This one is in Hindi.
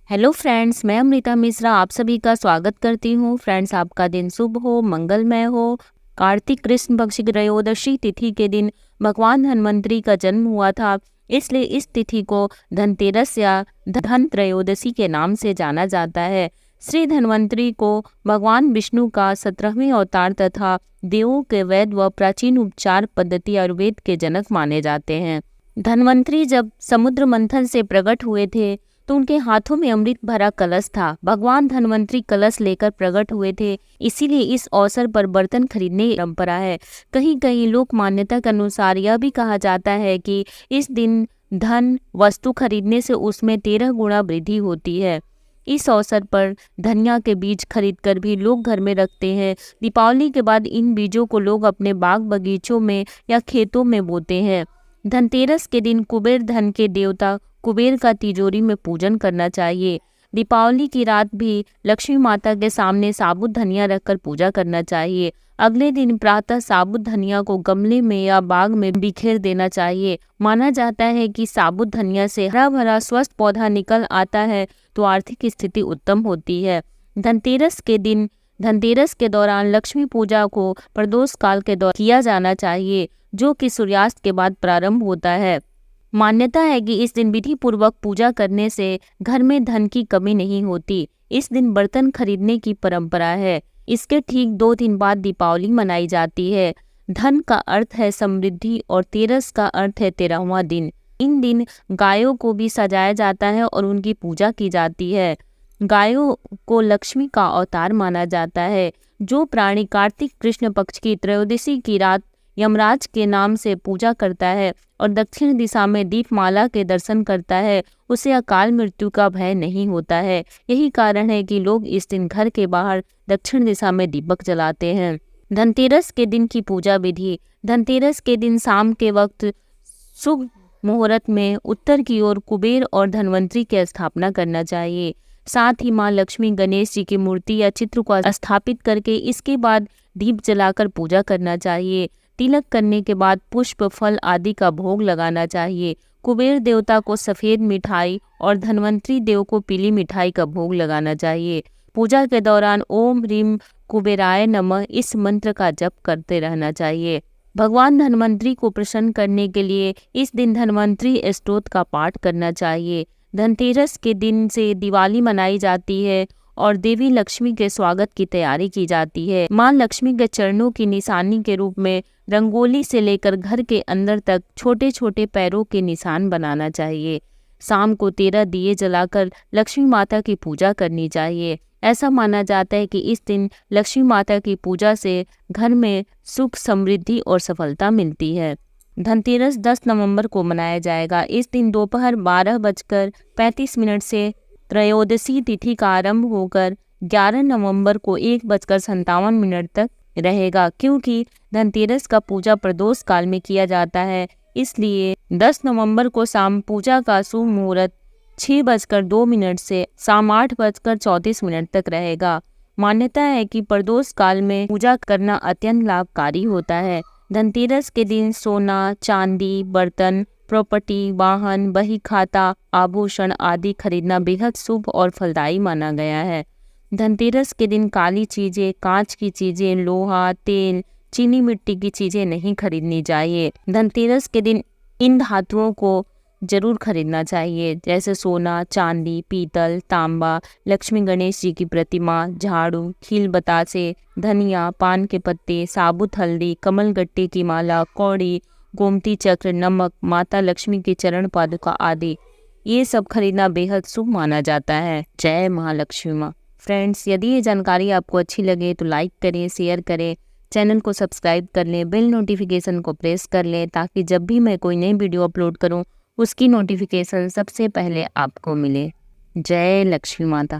हेलो फ्रेंड्स, मैं अमृता मिश्रा आप सभी का स्वागत करती हूँ। फ्रेंड्स, आपका दिन शुभ हो, मंगलमय हो। कार्तिक कृष्ण पक्ष की त्रयोदशी तिथि के दिन भगवान धन्वंतरी का जन्म हुआ था, इसलिए इस तिथि को धनतेरस या धन त्रयोदशी के नाम से जाना जाता है। श्री धन्वंतरी को भगवान विष्णु का 17वें अवतार तथा देवों के वैद्य व प्राचीन उपचार पद्धति आयुर्वेद के जनक माने जाते हैं। धन्वंतरी जब समुद्र मंथन से प्रकट हुए थे तो उनके हाथों में अमृत भरा कलश था। भगवान धन्वंतरी कलश लेकर प्रकट हुए थे, इसीलिए इस अवसर पर बर्तन खरीदने की परंपरा है। कहीं कहीं लोक मान्यता के अनुसार यह भी कहा जाता है कि इस दिन धन वस्तु खरीदने से उसमें 13 गुना वृद्धि होती है। इस अवसर पर धनिया के बीज खरीदकर भी लोग घर में रखते हैं। दीपावली के बाद इन बीजों को लोग अपने बाग बगीचों में या खेतों में बोते हैं। धनतेरस के दिन कुबेर धन के देवता कुबेर का तिजोरी में पूजन करना चाहिए। दीपावली की रात भी लक्ष्मी माता के सामने साबुत धनिया रखकर पूजा करना चाहिए। अगले दिन प्रातः साबुत धनिया को गमले में या बाग में बिखेर देना चाहिए। माना जाता है कि साबुत धनिया से हरा भरा स्वस्थ पौधा निकल आता है तो आर्थिक स्थिति उत्तम होती है। धनतेरस के दौरान लक्ष्मी पूजा को प्रदोष काल के दौरान किया जाना चाहिए, जो कि सूर्यास्त के बाद प्रारंभ होता है। मान्यता है कि इस दिन विधि पूर्वक पूजा करने से घर में धन की कमी नहीं होती। इस दिन बर्तन खरीदने की परंपरा है। इसके ठीक 2 दिन बाद दीपावली मनाई जाती है। धन का अर्थ है समृद्धि और तेरस का अर्थ है 13वां दिन। इन दिन गायों को भी सजाया जाता है और उनकी पूजा की जाती है। गायों को लक्ष्मी का अवतार माना जाता है। जो प्राणी कार्तिक कृष्ण पक्ष की त्रयोदशी की रात यमराज के नाम से पूजा करता है और दक्षिण दिशा में दीपमाला के दर्शन करता है, उसे अकाल मृत्यु का भय नहीं होता है। यही कारण है कि लोग इस दिन घर के बाहर दक्षिण दिशा में दीपक जलाते हैं। धनतेरस के दिन की पूजा विधि। धनतेरस के दिन शाम के वक्त शुभ मुहूर्त में उत्तर की ओर कुबेर और धन्वंतरी की स्थापना करना चाहिए। साथ ही माँ लक्ष्मी, गणेश जी की मूर्ति या चित्र को स्थापित करके इसके बाद दीप जलाकर पूजा करना चाहिए। तिलक करने के बाद पुष्प, फल आदि का भोग लगाना चाहिए। कुबेर देवता को सफेद मिठाई और धन्वंतरी देव को पीली मिठाई का भोग लगाना चाहिए। पूजा के दौरान ओम ह्रीम कुबेराय नमः इस मंत्र का जप करते रहना चाहिए। भगवान धन्वंतरी को प्रसन्न करने के लिए इस दिन धन्वंतरी स्तोत्र का पाठ करना चाहिए। धनतेरस के दिन से दिवाली मनाई जाती है और देवी लक्ष्मी के स्वागत की तैयारी की जाती है। मां लक्ष्मी के चरणों की निशानी के रूप में रंगोली से लेकर घर के अंदर तक छोटे छोटे पैरों के निशान बनाना चाहिए। शाम को 13 दिए जलाकर लक्ष्मी माता की पूजा करनी चाहिए। ऐसा माना जाता है कि इस दिन लक्ष्मी माता की पूजा से घर में सुख, समृद्धि और सफलता मिलती है। धनतेरस 10 नवंबर को मनाया जाएगा। इस दिन दोपहर 12:35 से त्रयोदशी तिथि का आरंभ होकर 11 नवंबर को 1:57 तक रहेगा। क्योंकि धनतेरस का पूजा प्रदोष काल में किया जाता है, इसलिए 10 नवंबर को शाम पूजा का शुभ मुहूर्त 6:02 से शाम 8:34 तक रहेगा। मान्यता है कि प्रदोष काल में पूजा करना अत्यंत लाभकारी होता है। धनतेरस के दिन सोना, चांदी, बर्तन, प्रॉपर्टी, वाहन, बही खाता, आभूषण आदि खरीदना बेहद शुभ और फलदायी माना गया है। धनतेरस के दिन काली चीजें, कांच की चीजें, लोहा, तेल, चीनी मिट्टी की चीजें नहीं खरीदनी चाहिए। धनतेरस के दिन इन धातुओं को जरूर खरीदना चाहिए, जैसे सोना, चांदी, पीतल, तांबा, लक्ष्मी गणेश जी की प्रतिमा, झाड़ू, खील बतासे, धनिया, पान के पत्ते, साबुत हल्दी, कमल गट्टे की माला, कौड़ी, गोमती चक्र, नमक, माता लक्ष्मी के चरण पादुका आदि ये सब खरीदना बेहद शुभ माना जाता है। जय महालक्ष्मी माँ। फ्रेंड्स, यदि ये जानकारी आपको अच्छी लगे तो लाइक करें, शेयर करें, चैनल को सब्सक्राइब कर लें, बेल नोटिफिकेशन को प्रेस कर लें ताकि जब भी मैं कोई नई वीडियो अपलोड करूं उसकी नोटिफिकेशन सबसे पहले आपको मिले। जय लक्ष्मी माता।